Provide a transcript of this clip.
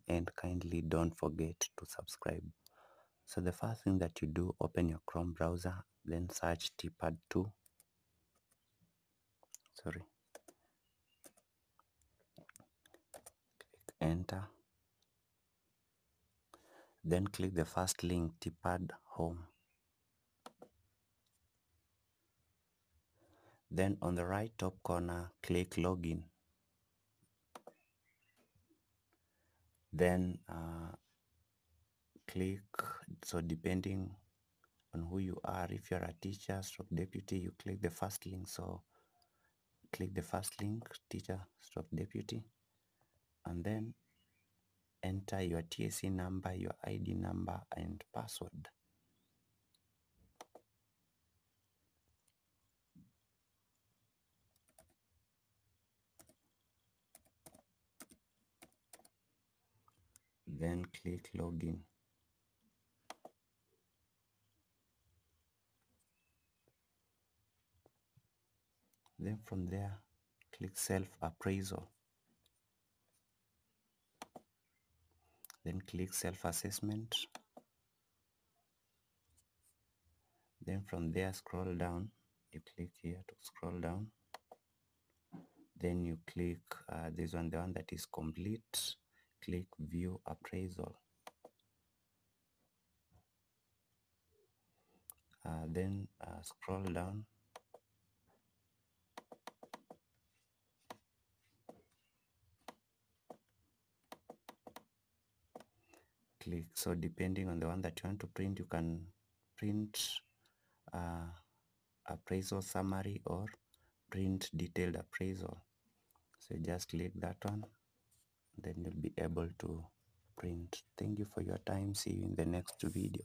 and kindly don't forget to subscribe. So the first thing that you do, open your Chrome browser, then search TPAD2. Enter. Then click the first link, TPAD Home. Then on the right top corner, click Login. Then click, so depending on who you are, if you're a teacher stroke deputy, you click the first link. So click the first link, teacher stroke deputy, and then enter your TSC number, your ID number, and password. Then click Login. Then from there, click Self-Appraisal. Then click Self-Assessment. Then from there, scroll down. You click here to scroll down. Then you click this one, the one that is complete. Click View Appraisal. Then scroll down. Click. So depending on the one that you want to print, you can print appraisal summary or print detailed appraisal. So just click that one, then you'll be able to print. Thank you for your time. See you in the next video.